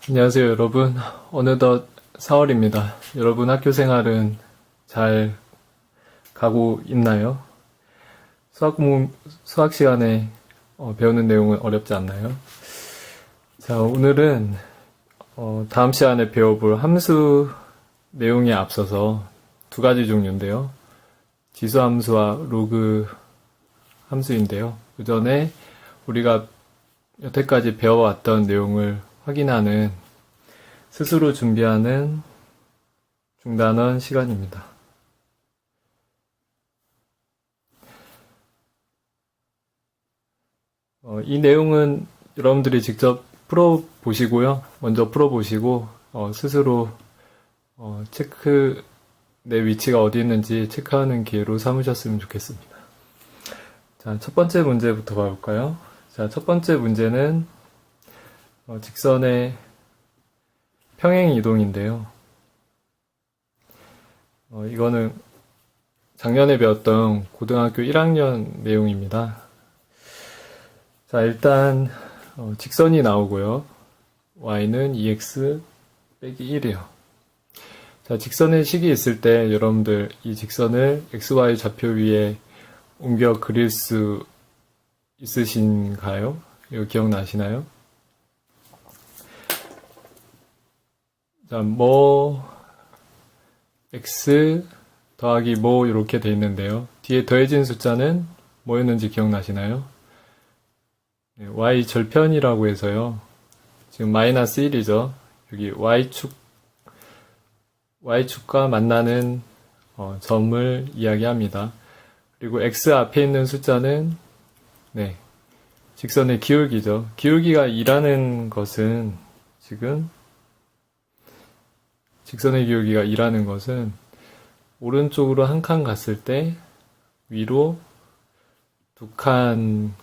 안녕하세요, 여러분. 어느덧 4월입니다. 여러분 학교 생활은 잘 가고 있나요? 수학 시간에 배우는 내용은 어렵지 않나요? 자, 오늘은 다음 시간에 배워볼 함수 내용에 앞서서 두 가지 종류인데요. 지수함수와 로그 함수인데요. 그 전에 우리가 여태까지 배워왔던 내용을 확인하는 스스로 준비하는 중단원 시간입니다. 이 내용은 여러분들이 직접 풀어보시고요. 먼저 풀어보시고 스스로 내 위치가 어디 있는지 체크하는 기회로 삼으셨으면 좋겠습니다. 자, 첫 번째 문제부터 봐볼까요? 자, 첫 번째 문제는 직선의 평행 이동인데요. 이거는 작년에 배웠던 고등학교 1학년 내용입니다. 자, 일단 직선이 나오고요. y는 2x 빼기 1이요. 자, 직선의 식이 있을 때 여러분들 이 직선을 xy 좌표 위에 옮겨 그릴 수 있으신가요? 이거 기억나시나요? 자, x 더하기 이렇게 돼 있는데요. 뒤에 더해진 숫자는 뭐였는지 기억나시나요? 네, y 절편이라고 해서요. 지금 마이너스 1이죠. 여기 y축과 만나는 점을 이야기합니다. 그리고 x 앞에 있는 숫자는 직선의 기울기죠. 기울기가 2라는 것은 지금 직선의 기울기가 2라는 것은 오른쪽으로 한 칸 갔을 때 위로 두 칸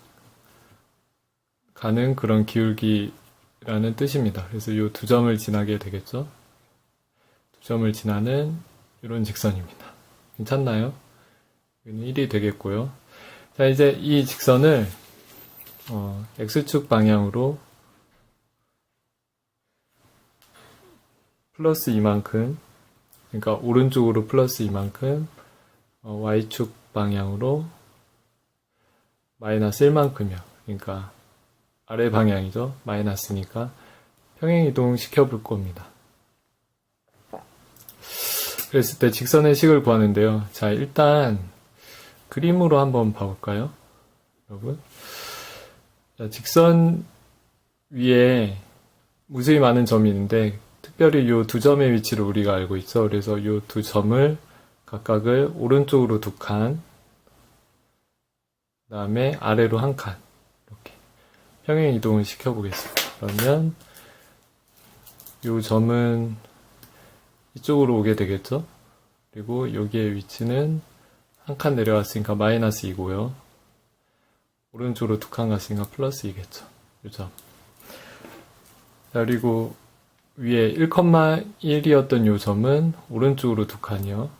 가는 그런 기울기라는 뜻입니다. 그래서 이 두 점을 지나게 되겠죠. 두 점을 지나는 이런 직선입니다. 괜찮나요? 여기는 1이 되겠고요. 자, 이제 이 직선을 x축 방향으로 플러스 이만큼, 그러니까 오른쪽으로 플러스 이만큼, y축 방향으로 마이너스 1만큼이요. 그러니까 아래 방향이죠. 마이너스니까 평행 이동 시켜볼 겁니다. 그랬을 때 직선의 식을 구하는데요. 자, 일단 그림으로 한번 봐볼까요? 여러분. 자, 직선 위에 무수히 많은 점이 있는데 특별히 이 두 점의 위치를 우리가 알고 있죠. 그래서 이 두 점을 각각을 오른쪽으로 두 칸, 그 다음에 아래로 한 칸, 이렇게 평행 이동을 시켜보겠습니다. 그러면 이 점은 이쪽으로 오게 되겠죠. 그리고 여기의 위치는 한 칸 내려왔으니까 마이너스 2고요. 오른쪽으로 두 칸 갔으니까 플러스 2겠죠. 이 점. 자, 그리고 위에 1,1이었던 요 점은 오른쪽으로 두 칸이요.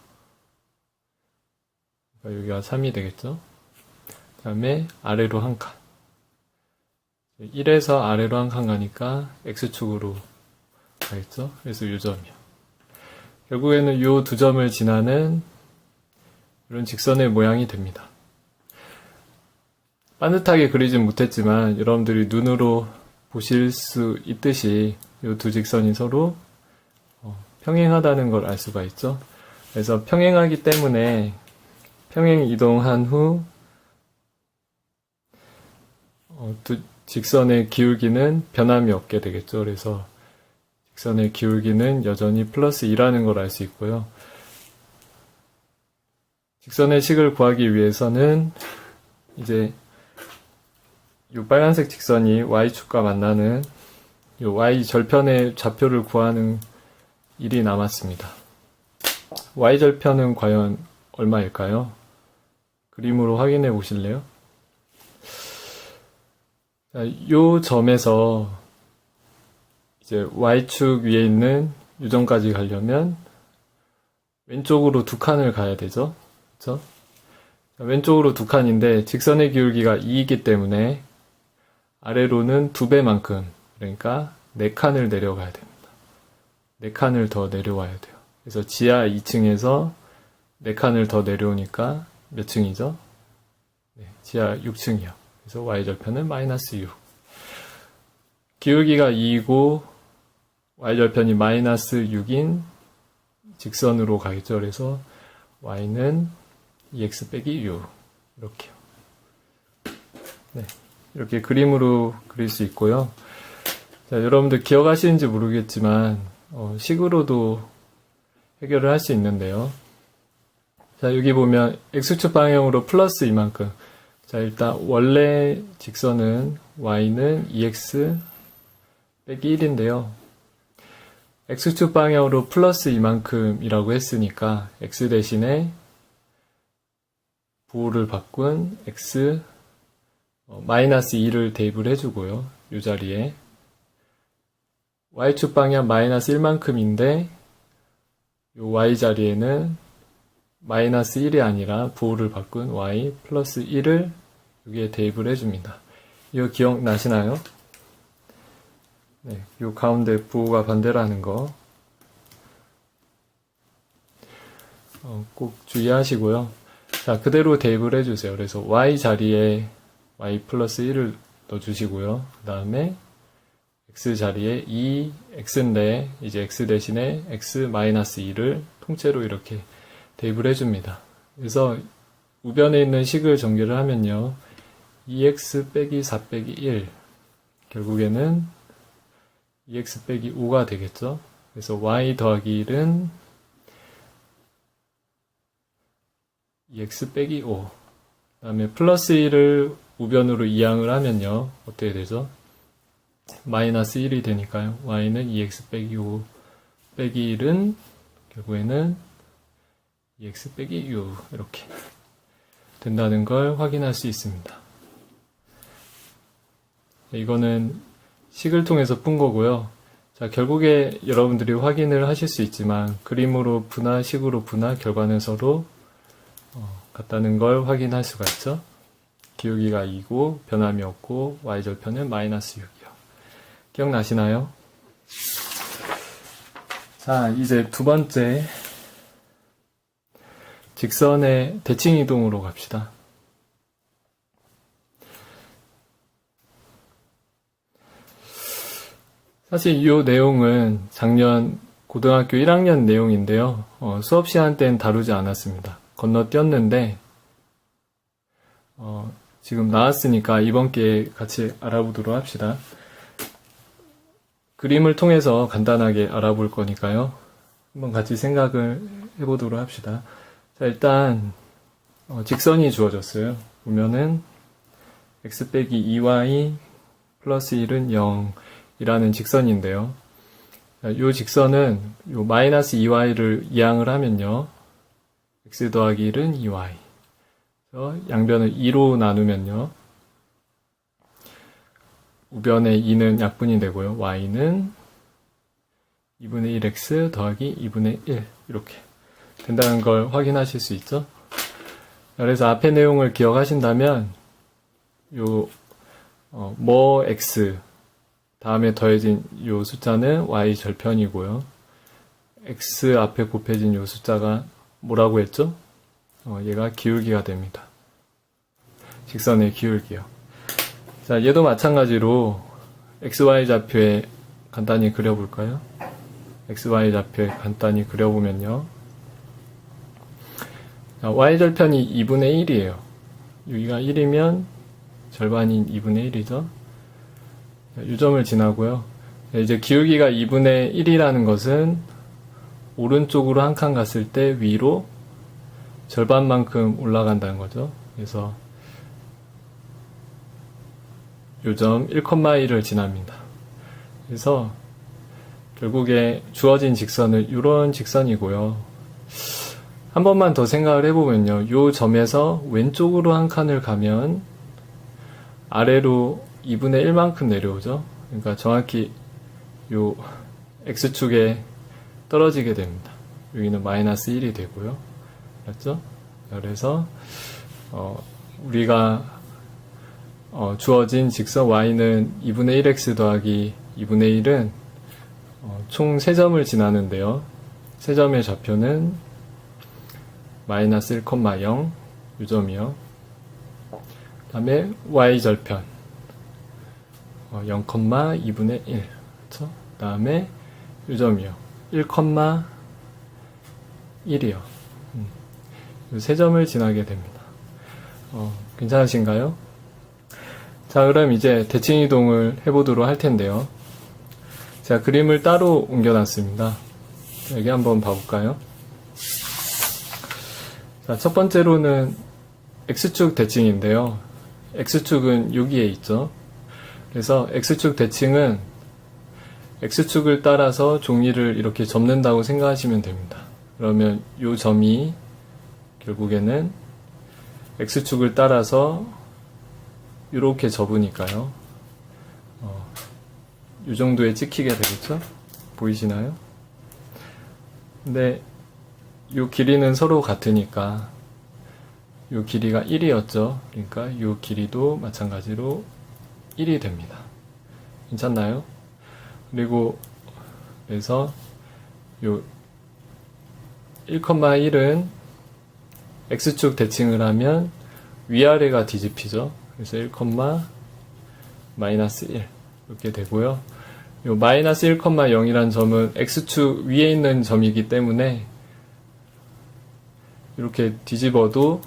그러니까 여기가 3이 되겠죠. 그 다음에 아래로 한 칸. 1에서 아래로 한 칸 가니까 x축으로 가겠죠. 그래서 요 점이요. 결국에는 요 두 점을 지나는 이런 직선의 모양이 됩니다. 반듯하게 그리진 못했지만 여러분들이 눈으로 보실 수 있듯이 이 두 직선이 서로 평행하다는 걸 알 수가 있죠. 그래서 평행하기 때문에 평행 이동한 후 두 직선의 기울기는 변함이 없게 되겠죠. 그래서 직선의 기울기는 여전히 플러스 2라는 걸 알 수 있고요. 직선의 식을 구하기 위해서는 이제 이 빨간색 직선이 y축과 만나는 이 y 절편의 좌표를 구하는 일이 남았습니다. y 절편은 과연 얼마일까요? 그림으로 확인해 보실래요? 자, 이 점에서 이제 y축 위에 있는 이 점까지 가려면 왼쪽으로 두 칸을 가야 되죠. 그렇죠? 왼쪽으로 두 칸인데 직선의 기울기가 2이기 때문에 아래로는 2배만큼, 그러니까 4칸을 내려가야 됩니다. 4칸을 더 내려와야 돼요. 그래서 지하 2층에서 4칸을 더 내려오니까 몇 층이죠? 네, 지하 6층이요. 그래서 y절편은 마이너스 6. 기울기가 2이고 y절편이 마이너스 6인 직선으로 가겠죠. 그래서 y는 2x 빼기 6 이렇게요. 네, 이렇게 그림으로 그릴 수 있고요. 자, 여러분들 기억하시는지 모르겠지만 식으로도 해결을 할 수 있는데요. 자, 여기 보면 x축 방향으로 플러스 이만큼. 자, 일단 원래 직선은 y는 2x 빼기 1인데요. x축 방향으로 플러스 이만큼이라고 했으니까 x 대신에 부호를 바꾼 x 마이너스 2를 대입을 해주고요. 이 자리에 y축 방향 마이너스 1만큼인데 이 y 자리에는 마이너스 1이 아니라 부호를 바꾼 y 플러스 1을 여기에 대입을 해줍니다. 이거 기억나시나요? 네, 이 가운데 부호가 반대라는 거 꼭 주의하시고요. 자, 그대로 대입을 해주세요. 그래서 y 자리에 y 플러스 1을 넣어주시고요. 그 다음에 x 자리에 2x인데 이제 x 대신에 x 마이너스 2를 통째로 이렇게 대입을 해줍니다. 그래서 우변에 있는 식을 전개를 하면요. 2x 빼기 4 빼기 1 결국에는 2x 빼기 5가 되겠죠. 그래서 y 더하기 1은 2x 빼기 5. 그 다음에 플러스 1을 우변으로 이항을 하면요. 어떻게 되죠? 마이너스 1이 되니까요. y는 2x 빼기 5 빼기 1은 결국에는 2x 빼기 6 이렇게 된다는 걸 확인할 수 있습니다. 이거는 식을 통해서 푼 거고요. 자, 결국에 여러분들이 확인을 하실 수 있지만 그림으로 푸나 식으로 푸나 결과는 서로 같다는 걸 확인할 수가 있죠. 기울기가 2고 변함이 없고 y절편은 마이너스 6이요. 기억나시나요? 자, 이제 두 번째 직선의 대칭 이동으로 갑시다. 사실 이 내용은 작년 고등학교 1학년 내용인데요. 수업 시간 때는 다루지 않았습니다. 건너뛰었는데 지금 나왔으니까 이번 기회에 같이 알아보도록 합시다. 그림을 통해서 간단하게 알아볼 거니까요. 한번 같이 생각을 해보도록 합시다. 자, 일단 직선이 주어졌어요. 보면은 x 빼기 2y 플러스 1은 0이라는 직선인데요. 이 직선은 요 마이너스 2y를 이항을 하면요. x 더하기 1은 2y. 양변을 2로 나누면요. 우변의 2는 약분이 되고요. y는 2분의 1x 더하기 2분의 1 이렇게 된다는 걸 확인하실 수 있죠. 그래서 앞의 내용을 기억하신다면 요 뭐 x 다음에 더해진 요 숫자는 y 절편이고요. x 앞에 곱해진 요 숫자가 뭐라고 했죠? 얘가 기울기가 됩니다. 직선의 기울기요. 자, 얘도 마찬가지로 xy 좌표에 간단히 그려볼까요? xy 좌표에 간단히 그려보면요. 자, y절편이 2분의 1이에요. 여기가 1이면 절반인 2분의 1이죠. 이 점을 지나고요. 이제 기울기가 2분의 1이라는 것은 오른쪽으로 한 칸 갔을 때 위로 절반만큼 올라간다는 거죠. 그래서 요점 1,1을 지납니다. 그래서 결국에 주어진 직선은 이런 직선이고요. 한 번만 더 생각을 해보면요. 요 점에서 왼쪽으로 한 칸을 가면 아래로 2분의 1만큼 내려오죠. 그러니까 정확히 요 x축에 떨어지게 됩니다. 여기는 마이너스 1이 되고요. 맞죠? 그래서 우리가 주어진 직선 y는 2분의 1x 더하기 2분의 1은 총 3점을 지나는데요. 3점의 좌표는 마이너스 1,0 요점이요. 그 다음에 y절편 0,2분의 1 그쵸? 그 다음에 요점이요. 1,1이요. 이 3점을 지나게 됩니다. 괜찮으신가요? 자, 그럼 이제 대칭 이동을 해보도록 할 텐데요. 제가 그림을 따로 옮겨놨습니다. 여기 한번 봐볼까요? 자, 첫 번째로는 X축 대칭인데요. X축은 여기에 있죠. 그래서 X축 대칭은 X축을 따라서 종이를 이렇게 접는다고 생각하시면 됩니다. 그러면 이 점이 결국에는 X축을 따라서 이렇게 접으니까요. 이 정도에 찍히게 되겠죠? 보이시나요? 근데 이 길이는 서로 같으니까 이 길이가 1이었죠. 그러니까 이 길이도 마찬가지로 1이 됩니다. 괜찮나요? 그리고 그래서 요 1,1은 X축 대칭을 하면 위아래가 뒤집히죠. 그래서 1, 마이너스 1 이렇게 되고요. 요 마이너스 1,0이란 점은 X축 위에 있는 점이기 때문에 이렇게 뒤집어도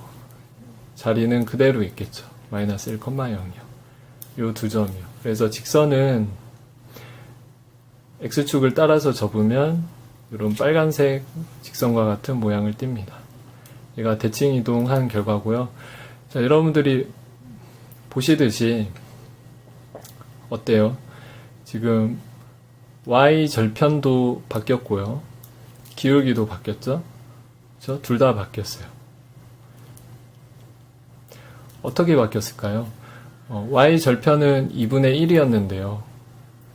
자리는 그대로 있겠죠. 마이너스 1,0이요. 요 두 점이요. 그래서 직선은 X축을 따라서 접으면 이런 빨간색 직선과 같은 모양을 띱니다. 얘가 대칭 이동한 결과고요. 자, 여러분들이 보시듯이 어때요? 지금 Y 절편도 바뀌었고요. 기울기도 바뀌었죠? 그렇죠? 둘 다 바뀌었어요. 어떻게 바뀌었을까요? Y 절편은 2분의 1이었는데요.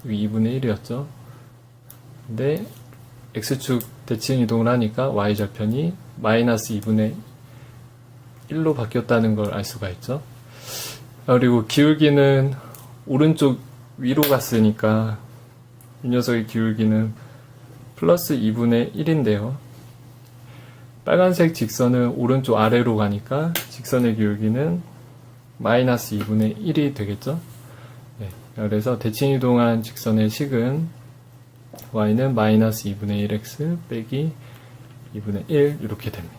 여기 2분의 1이었죠? 근데 X축 대칭 이동을 하니까 Y 절편이 마이너스 2분의 1로 바뀌었다는 걸 알 수가 있죠. 그리고 기울기는 오른쪽 위로 갔으니까 이 녀석의 기울기는 플러스 2분의 1인데요. 빨간색 직선은 오른쪽 아래로 가니까 직선의 기울기는 마이너스 2분의 1이 되겠죠. 네, 그래서 대칭 이동한 직선의 식은 y는 마이너스 2분의 1x 빼기 2분의 1 이렇게 됩니다.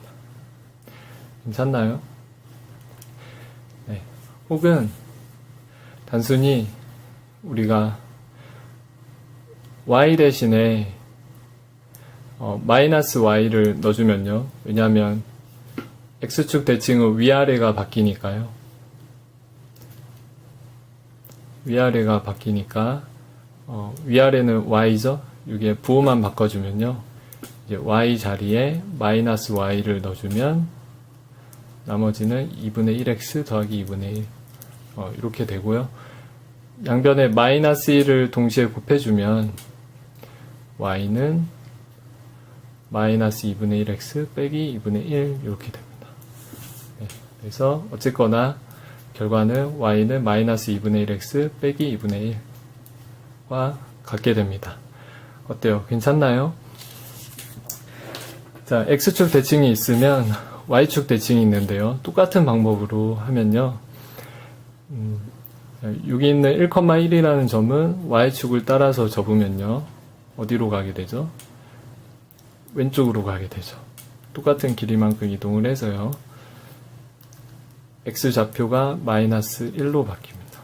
괜찮나요? 네. 혹은 단순히 우리가 y 대신에 마이너스 y를 넣어주면요. 왜냐하면 x축 대칭은 위아래가 바뀌니까요. 위아래가 바뀌니까 위아래는 y죠. 이게 부호만 바꿔주면요. 이제 y 자리에 마이너스 y를 넣어주면 나머지는 2분의 1x 더하기 2분의 1 이렇게 되고요. 양변에 마이너스 1을 동시에 곱해주면 y는 마이너스 2분의 1x 빼기 2분의 1 이렇게 됩니다. 네, 그래서 어쨌거나 결과는 y는 마이너스 2분의 1x 빼기 2분의 1과 같게 됩니다. 어때요? 괜찮나요? 자, x축 대칭이 있으면 y축 대칭이 있는데요. 똑같은 방법으로 하면요. 여기 있는 1,1이라는 점은 y축을 따라서 접으면요. 어디로 가게 되죠? 왼쪽으로 가게 되죠. 똑같은 길이만큼 이동을 해서요. x좌표가 마이너스 1로 바뀝니다.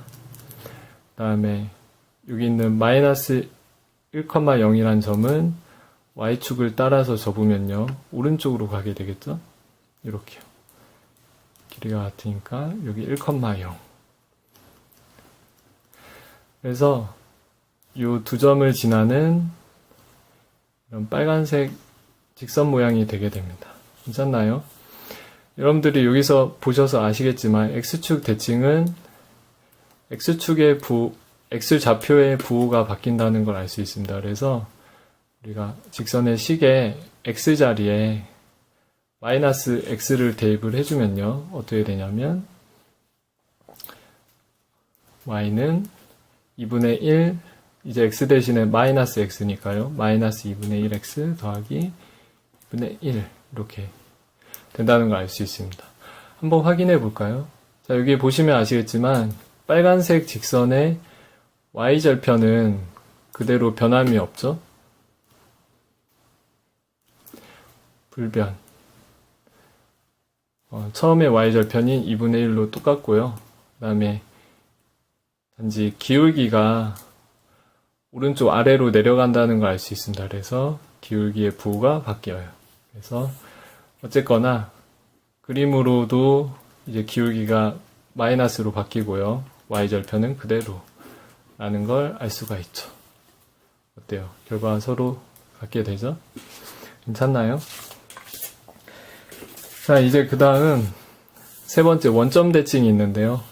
그 다음에 여기 있는 마이너스 1,0이라는 점은 y축을 따라서 접으면요. 오른쪽으로 가게 되겠죠? 이렇게요. 길이가 같으니까 여기 1,0. 그래서 이 두 점을 지나는 이런 빨간색 직선 모양이 되게 됩니다. 괜찮나요? 여러분들이 여기서 보셔서 아시겠지만 X축 대칭은 X축의 X좌표의 부호가 바뀐다는 걸 알 수 있습니다. 그래서 우리가 직선의 식에 X자리에 마이너스 X를 대입을 해주면요. 어떻게 되냐면 Y는 2분의 1 이제 x 대신에 마이너스 x니까요. 마이너스 2분의 1x 더하기 2분의 1 이렇게 된다는 걸 알 수 있습니다. 한번 확인해 볼까요? 자, 여기 보시면 아시겠지만 빨간색 직선의 y절편은 그대로 변함이 없죠? 불변. 처음에 y절편이 2분의 1로 똑같고요. 그 다음에 단지 기울기가 오른쪽 아래로 내려간다는 걸 알 수 있습니다. 그래서 기울기의 부호가 바뀌어요. 그래서 어쨌거나 그림으로도 이제 기울기가 마이너스로 바뀌고요. y절편은 그대로 라는 걸 알 수가 있죠. 어때요? 결과가 서로 같게 되죠? 괜찮나요? 자, 이제 그 다음 세 번째 원점 대칭이 있는데요.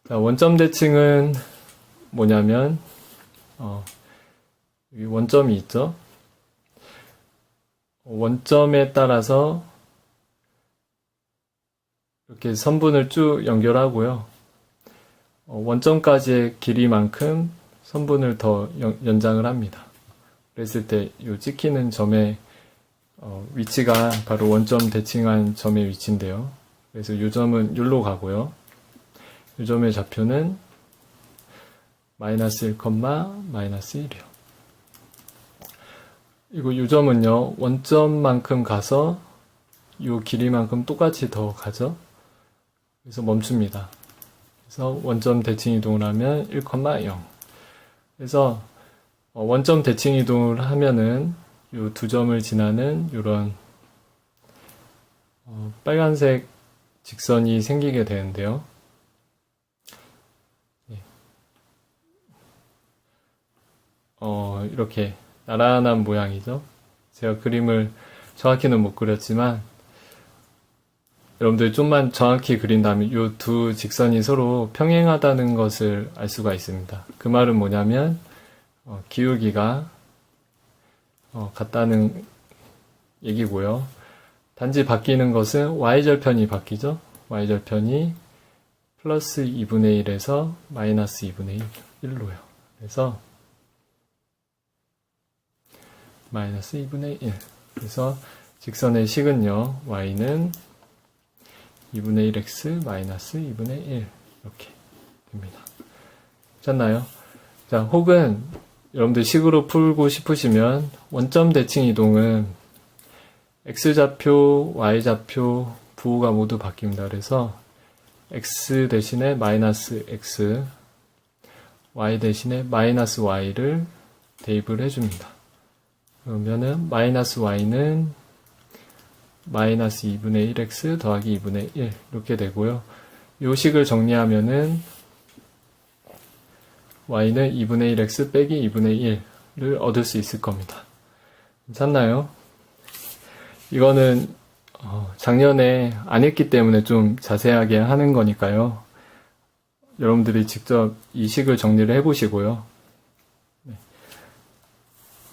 자, 원점 대칭은 뭐냐면 여기 원점이 있죠. 원점에 따라서 이렇게 선분을 쭉 연결하고요. 원점까지의 길이만큼 선분을 더 연장을 합니다. 그랬을 때 이 찍히는 점의 위치가 바로 원점 대칭한 점의 위치인데요. 그래서 이 점은 여기로 가고요. 이 점의 좌표는 마이너스 1, 마이너스 1이요. 그리고 이 점은요, 원점만큼 가서 이 길이만큼 똑같이 더 가죠. 그래서 멈춥니다. 그래서 원점 대칭 이동을 하면 1,0. 그래서 원점 대칭 이동을 하면은 이 두 점을 지나는 이런 빨간색 직선이 생기게 되는데요. 이렇게 나란한 모양이죠. 제가 그림을 정확히는 못 그렸지만 여러분들 좀만 정확히 그린다면 이 두 직선이 서로 평행하다는 것을 알 수가 있습니다. 그 말은 뭐냐면 기울기가 같다는 얘기고요. 단지 바뀌는 것은 y절편이 바뀌죠. y절편이 플러스 2분의 1에서 마이너스 2분의 1로요. 그래서 마이너스 2분의 1. 그래서 직선의 식은요, y는 2분의 1x 마이너스 2분의 1 이렇게 됩니다. 괜찮나요? 자, 혹은 여러분들 식으로 풀고 싶으시면 원점 대칭 이동은 x좌표, y좌표, 부호가 모두 바뀝니다. 그래서 x 대신에 마이너스 x, y 대신에 마이너스 y를 대입을 해줍니다. 그러면은 마이너스 y는 마이너스 2분의 1x 더하기 2분의 1 이렇게 되고요. 요 식을 정리하면은 y는 2분의 1x 빼기 2분의 1을 얻을 수 있을 겁니다. 괜찮나요? 이거는 작년에 안 했기 때문에 좀 자세하게 하는 거니까요. 여러분들이 직접 이 식을 정리를 해보시고요. 네.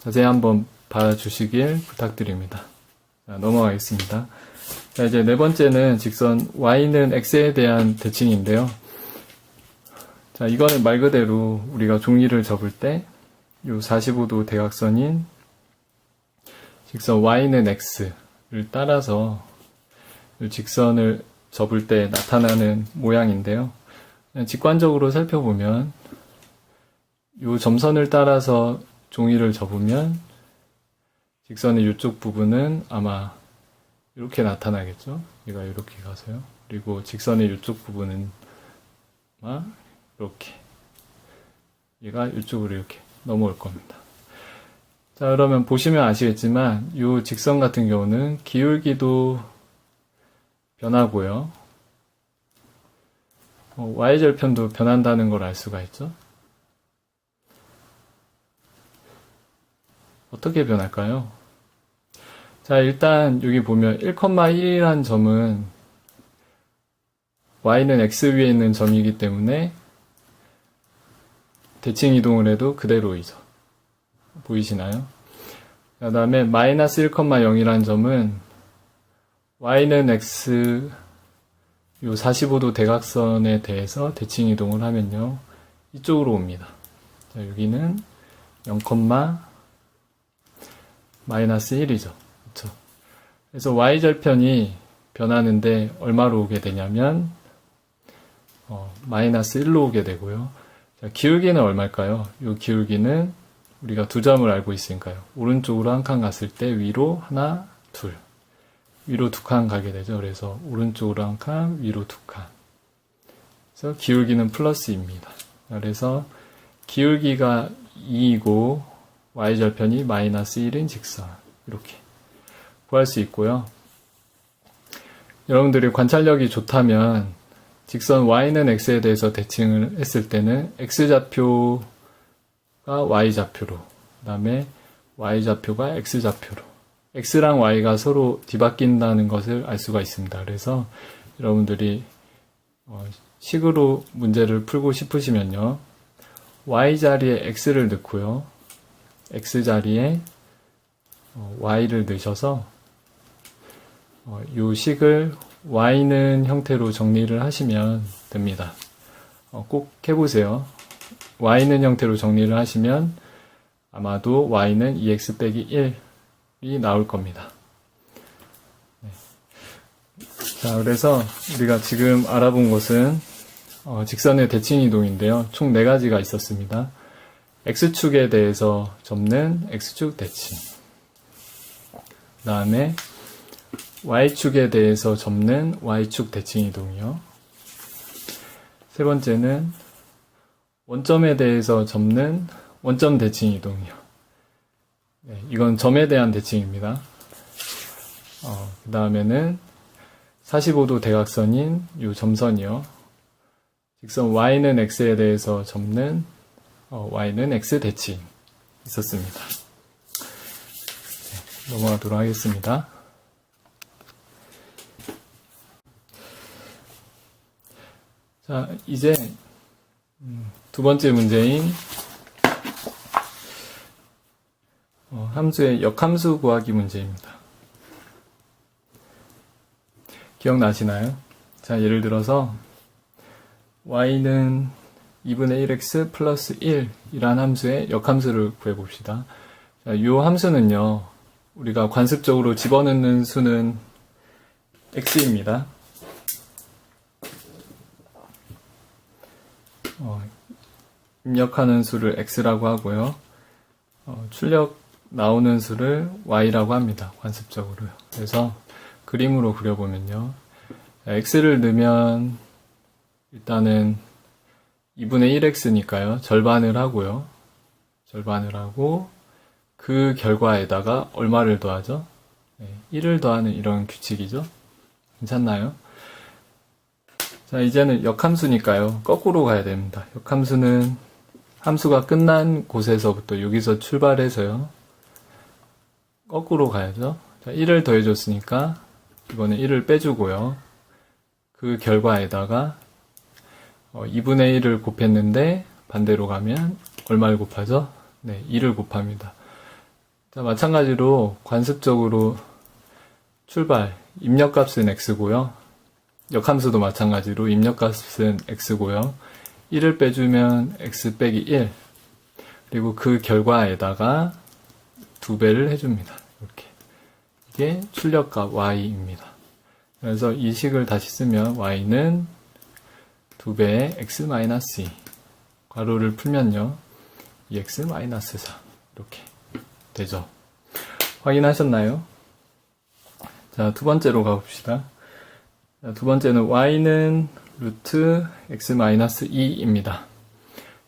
자세히 한번 봐주시길 부탁드립니다. 자, 넘어가겠습니다. 자, 이제 네 번째는 직선 y는 x에 대한 대칭인데요. 자, 이거는 말 그대로 우리가 종이를 접을 때 이 45도 대각선인 직선 y는 x를 따라서 이 직선을 접을 때 나타나는 모양인데요. 직관적으로 살펴보면 이 점선을 따라서 종이를 접으면 직선의 이쪽 부분은 아마 이렇게 나타나겠죠. 얘가 이렇게 가서요. 그리고 직선의 이쪽 부분은 아마 이렇게 얘가 이쪽으로 이렇게 넘어올 겁니다. 자, 그러면 보시면 아시겠지만 이 직선 같은 경우는 기울기도 변하고요. y절편도 변한다는 걸 알 수가 있죠. 어떻게 변할까요? 자, 일단 여기 보면 1,1이라는 점은 y는 x 위에 있는 점이기 때문에 대칭 이동을 해도 그대로이죠. 보이시나요? 그 다음에 마이너스 1,0이라는 점은 y는 x 요 45도 대각선에 대해서 대칭 이동을 하면요, 이쪽으로 옵니다. 자, 여기는 0, 마이너스 1이죠. 그쵸? 그래서 y절편이 변하는데 얼마로 오게 되냐면 마이너스 1로 오게 되고요. 자, 기울기는 얼마일까요? 이 기울기는 우리가 두 점을 알고 있으니까요. 오른쪽으로 한 칸 갔을 때 위로 하나, 둘. 위로 두 칸 가게 되죠. 그래서 오른쪽으로 한 칸, 위로 두 칸. 그래서 기울기는 플러스 2입니다. 그래서 기울기가 2이고 y절편이 마이너스 1인 직선. 이렇게 구할 수 있고요. 여러분들이 관찰력이 좋다면 직선 y는 x에 대해서 대칭을 했을 때는 x좌표가 y좌표로, 그 다음에 y좌표가 x좌표로, x랑 y가 서로 뒤바뀐다는 것을 알 수가 있습니다. 그래서 여러분들이 식으로 문제를 풀고 싶으시면요, y 자리에 x를 넣고요, x 자리에 y를 넣으셔서 이 식을 y는 형태로 정리를 하시면 됩니다. 꼭 해보세요. y는 형태로 정리를 하시면 아마도 y는 2x 빼기 1이 나올 겁니다. 네. 자, 그래서 우리가 지금 알아본 것은 직선의 대칭 이동인데요. 총 4가지가 있었습니다. x축에 대해서 접는 x축 대칭, 그 다음에 y축에 대해서 접는 y축 대칭 이동이요. 세 번째는 원점에 대해서 접는 원점 대칭 이동이요. 네, 이건 점에 대한 대칭입니다. 그 다음에는 45도 대각선인 이 점선이요. 직선 y는 x에 대해서 접는 y는 x 대칭 있었습니다. 네, 넘어가도록 하겠습니다. 자, 이제 두 번째 문제인 함수의 역함수 구하기 문제입니다. 기억나시나요? 자, 예를 들어서 y는 2분의 1x 플러스 1이란 함수의 역함수를 구해봅시다. 자, 이 함수는요, 우리가 관습적으로 집어넣는 수는 x입니다. 입력하는 수를 x라고 하고요. 출력 나오는 수를 y라고 합니다. 관습적으로요. 그래서 그림으로 그려보면요. x를 넣으면 일단은 2분의 1x니까요. 절반을 하고요. 절반을 하고 그 결과에다가 얼마를 더하죠? 1을 더하는 이런 규칙이죠. 괜찮나요? 자, 이제는 역함수니까요. 거꾸로 가야 됩니다. 역함수는 함수가 끝난 곳에서부터 여기서 출발해서요. 거꾸로 가야죠. 자, 1을 더해줬으니까 이번에 1을 빼주고요. 그 결과에다가 2분의 1을 곱했는데 반대로 가면 얼마를 곱하죠? 네, 2를 곱합니다. 자, 마찬가지로 관습적으로 출발, 입력값은 x고요. 역함수도 마찬가지로 입력값은 x고요. 1을 빼주면 x 빼기 1, 그리고 그 결과에다가 2배를 해줍니다. 이렇게. 이게 출력값 y입니다. 그래서 이 식을 다시 쓰면 y는 2배의 x-2, 괄호를 풀면요 2x-4 이렇게 되죠. 확인하셨나요? 자, 두 번째로 가봅시다. 자, 두 번째는 y는 루트 x-2입니다.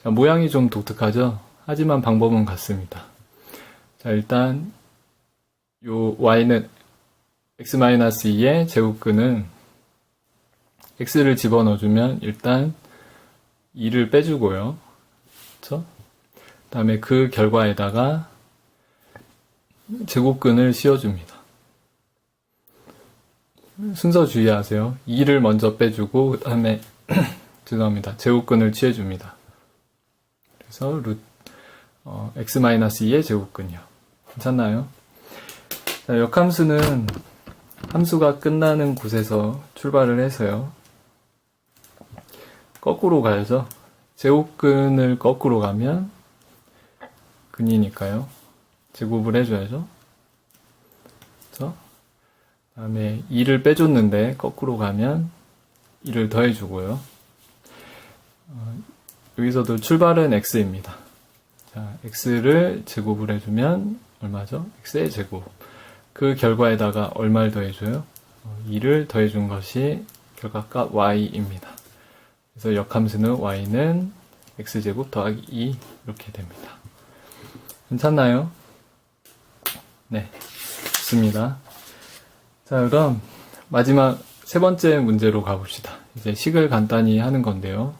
자, 모양이 좀 독특하죠? 하지만 방법은 같습니다. 자, 일단 요 y는 x-2의 제곱근은 x를 집어넣어주면 일단 2를 빼주고요. 그쵸? 그 다음에 그 결과에다가 제곱근을 씌워줍니다. 순서 주의하세요. 2를 먼저 빼주고 그 다음에 죄송합니다. 제곱근을 취해줍니다. 그래서 x-2의 제곱근이요. 괜찮나요? 자, 역함수는 함수가 끝나는 곳에서 출발을 해서요. 거꾸로 가야죠. 제곱근을 거꾸로 가면 근이니까요. 제곱을 해줘야죠. 그쵸? 다음에 2를 빼줬는데 거꾸로 가면 2를 더해주고요. 여기서도 출발은 x입니다. 자, x를 제곱을 해주면 얼마죠? x의 제곱. 그 결과에다가 얼마를 더해줘요? 2를 더해준 것이 결과값 y입니다. 그래서 역함수는 y는 x제곱 더하기 2 이렇게 됩니다. 괜찮나요? 네, 좋습니다. 자, 그럼 마지막 세 번째 문제로 가봅시다. 이제 식을 간단히 하는 건데요.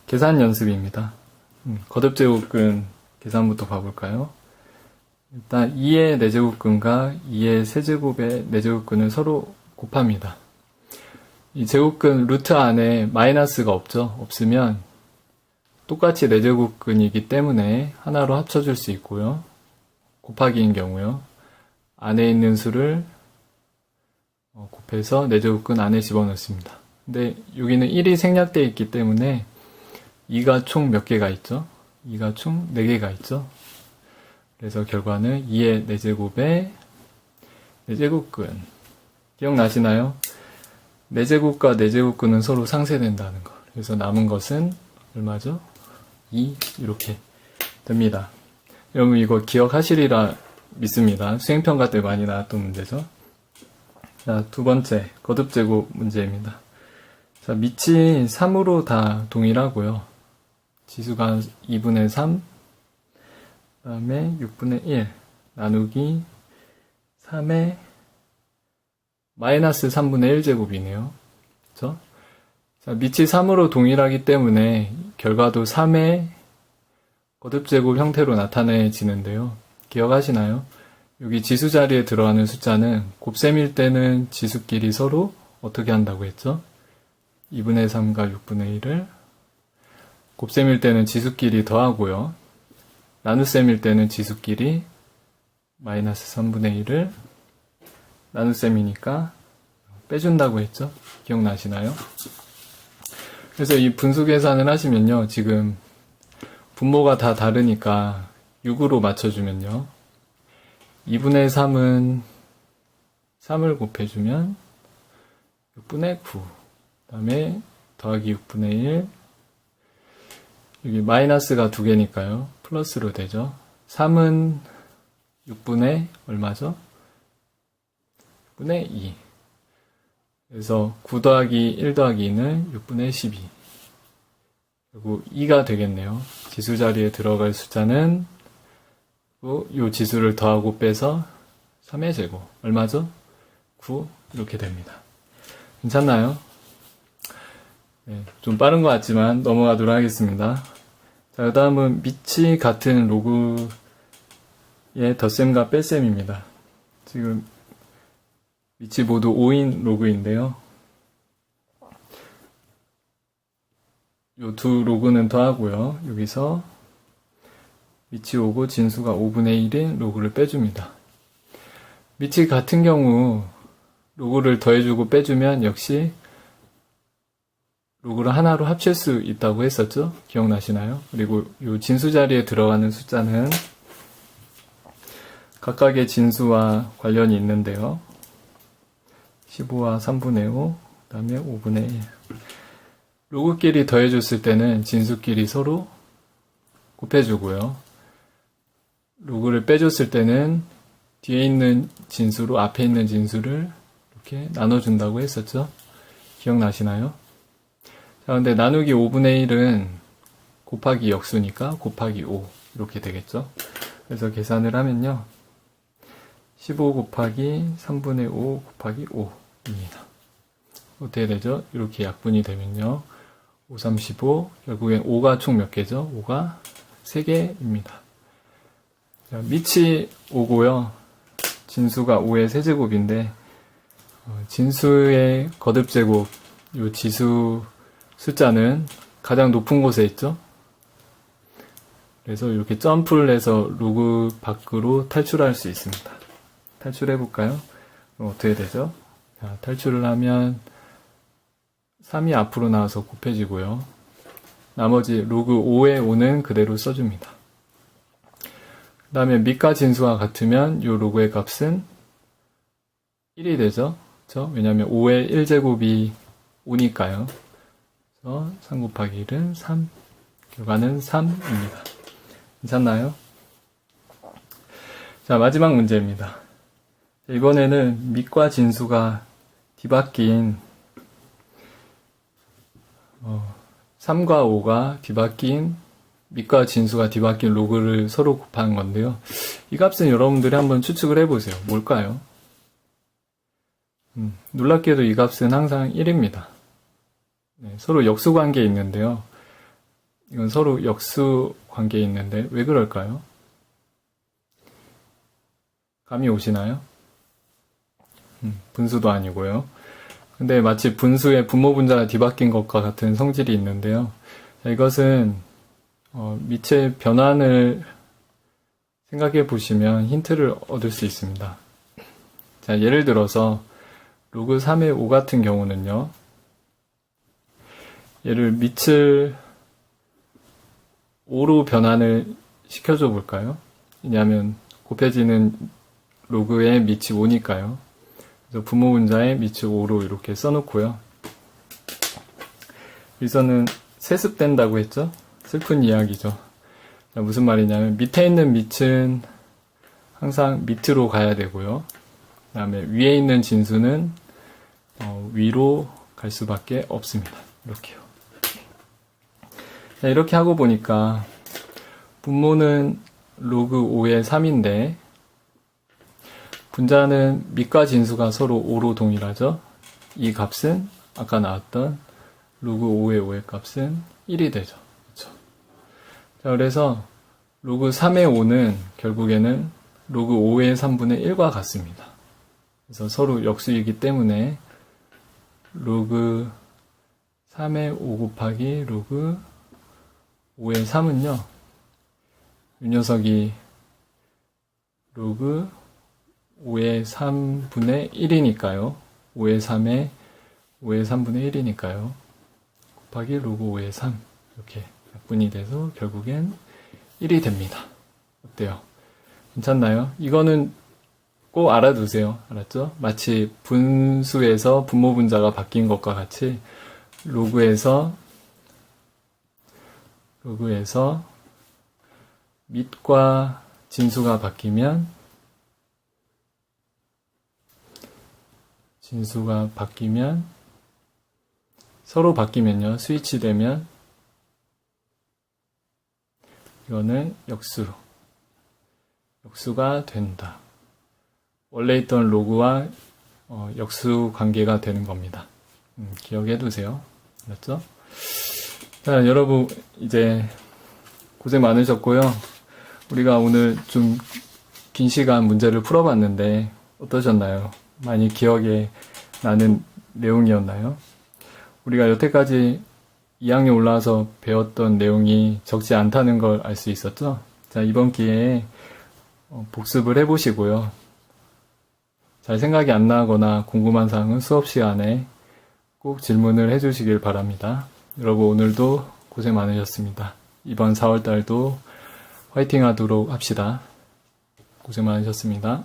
계산 연습입니다. 거듭제곱근 계산부터 봐볼까요? 일단 2의 4제곱근과 2의 세제곱의 4제곱근을 서로 곱합니다. 이 제곱근 루트 안에 마이너스가 없죠? 없으면 똑같이 4제곱근이기 때문에 하나로 합쳐줄 수 있고요. 곱하기인 경우요. 안에 있는 수를 곱해서 4제곱근 안에 집어넣습니다. 근데 여기는 1이 생략되어 있기 때문에 2가 총 몇 개가 있죠? 2가 총 4개가 있죠? 그래서 결과는 2의 4제곱의 4제곱근. 기억나시나요? 4제곱과 4제곱근은 서로 상쇄된다는 거. 그래서 남은 것은 얼마죠? 2 이렇게 됩니다. 여러분 이거 기억하시리라 믿습니다. 수행평가 때 많이 나왔던 문제죠. 자, 두 번째 거듭제곱 문제입니다. 자, 밑이 3으로 다 동일하고요. 지수가 2분의 3, 그 다음에 6분의 1 나누기 3의 마이너스 3분의 1제곱이네요. 그쵸? 자, 밑이 3으로 동일하기 때문에 결과도 3의 거듭제곱 형태로 나타내지는데요. 기억하시나요? 여기 지수 자리에 들어가는 숫자는 곱셈일 때는 지수끼리 서로 어떻게 한다고 했죠? 2분의 3과 6분의 1을 곱셈일 때는 지수끼리 더하고요. 나눗셈일 때는 지수끼리 마이너스 3분의 1을 나눗셈이니까 빼준다고 했죠? 기억나시나요? 그래서 이 분수 계산을 하시면요. 지금 분모가 다 다르니까 6으로 맞춰주면요. 2분의 3은 3을 곱해주면 6분의 9. 그 다음에 더하기 6분의 1. 여기 마이너스가 2개니까요. 플러스로 되죠. 3은 6분의 얼마죠? 6분의 2. 그래서 9 더하기 1 더하기 2는 6분의 12. 그리고 2가 되겠네요. 지수 자리에 들어갈 숫자는 이 지수를 더하고 빼서 3의 제곱. 얼마죠? 9 이렇게 됩니다. 괜찮나요? 네, 좀 빠른 것 같지만 넘어가도록 하겠습니다. 자, 그 다음은 밑이 같은 로그의 덧셈과 뺄셈입니다. 지금 밑이 모두 5인 로그인데요. 요 두 로그는 더하고요. 여기서 밑이 5고 진수가 5분의 1인 로그를 빼줍니다. 밑이 같은 경우 로그를 더해주고 빼주면 역시 로그를 하나로 합칠 수 있다고 했었죠? 기억나시나요? 그리고 이 진수 자리에 들어가는 숫자는 각각의 진수와 관련이 있는데요. 15와 3분의 5, 그 다음에 5분의 1. 로그끼리 더해줬을 때는 진수끼리 서로 곱해주고요. 로그를 빼줬을 때는 뒤에 있는 진수로 앞에 있는 진수를 이렇게 나눠준다고 했었죠? 기억나시나요? 자, 근데 나누기 5분의 1은 곱하기 역수니까 곱하기 5 이렇게 되겠죠? 그래서 계산을 하면요. 15 곱하기 3분의 5 곱하기 5입니다. 어떻게 되죠? 이렇게 약분이 되면요. 5, 3, 15 결국엔 5가 총 몇 개죠? 5가 3개입니다. 자, 밑이 5고요. 진수가 5의 세제곱인데 진수의 거듭제곱 이 지수 숫자는 가장 높은 곳에 있죠. 그래서 이렇게 점프를 해서 로그 밖으로 탈출할 수 있습니다. 탈출해 볼까요? 어떻게 되죠? 자, 탈출을 하면 3이 앞으로 나와서 곱해지고요. 나머지 로그 5의 5는 그대로 써줍니다. 그 다음에 밑과 진수가 같으면 이 로그의 값은 1이 되죠. 그렇죠? 왜냐하면 5의 1제곱이 5니까요. 그래서 3 곱하기 1은 3. 결과는 3입니다. 괜찮나요? 자, 마지막 문제입니다. 이번에는 밑과 진수가 뒤바뀐 3과 5가 뒤바뀐 밑과 진수가 뒤바뀐 로그를 서로 곱한 건데요. 이 값은 여러분들이 한번 추측을 해보세요. 뭘까요? 놀랍게도 이 값은 항상 1입니다. 네, 서로 역수 관계에 있는데요. 이건 서로 역수 관계에 있는데 왜 그럴까요? 감이 오시나요? 분수도 아니고요. 근데 마치 분수의 분모 분자가 뒤바뀐 것과 같은 성질이 있는데요. 자, 이것은 밑의 변환을 생각해 보시면 힌트를 얻을 수 있습니다. 자, 예를 들어서 로그 3의 5 같은 경우는요. 얘를 밑을 5로 변환을 시켜줘 볼까요? 왜냐하면 곱해지는 로그의 밑이 5니까요. 그래서 분모 분자의 밑이 5로 이렇게 써놓고요. 여기서는 세습된다고 했죠? 슬픈 이야기죠. 자, 무슨 말이냐면 밑에 있는 밑은 항상 밑으로 가야 되고요. 그 다음에 위에 있는 진수는 위로 갈 수밖에 없습니다. 이렇게요. 자, 이렇게 하고 보니까 분모는 로그 5의 3인데 분자는 밑과 진수가 서로 5로 동일하죠. 이 값은 아까 나왔던 로그 5의 5의 값은 1이 되죠. 그렇죠? 자, 그래서 로그 3의 5는 결국에는 로그 5의 3분의 1과 같습니다. 그래서 서로 역수이기 때문에 로그 3의 5 곱하기 로그 5의 3은요. 이 녀석이 로그 5의 3분의 1이니까요. 5의 3에 5의 3분의 1이니까요. 곱하기 로그 5의 3 이렇게 약분이 돼서 결국엔 1이 됩니다. 어때요? 괜찮나요? 이거는 꼭 알아두세요. 알았죠? 마치 분수에서 분모 분자가 바뀐 것과 같이 로그에서 밑과 진수가 바뀌면 서로 바뀌면요. 스위치 되면 이거는 역수가 된다. 원래 있던 로그와 역수 관계가 되는 겁니다. 기억해 두세요. 알았죠? 자, 여러분 이제 고생 많으셨고요. 우리가 오늘 좀 긴 시간 문제를 풀어봤는데 어떠셨나요? 많이 기억에 나는 내용이었나요? 우리가 여태까지 2학년 올라와서 배웠던 내용이 적지 않다는 걸 알 수 있었죠? 자, 이번 기회에 복습을 해보시고요. 잘 생각이 안 나거나 궁금한 사항은 수업 시간에 꼭 질문을 해주시길 바랍니다. 여러분 오늘도 고생 많으셨습니다. 이번 4월달도 화이팅 하도록 합시다. 고생 많으셨습니다.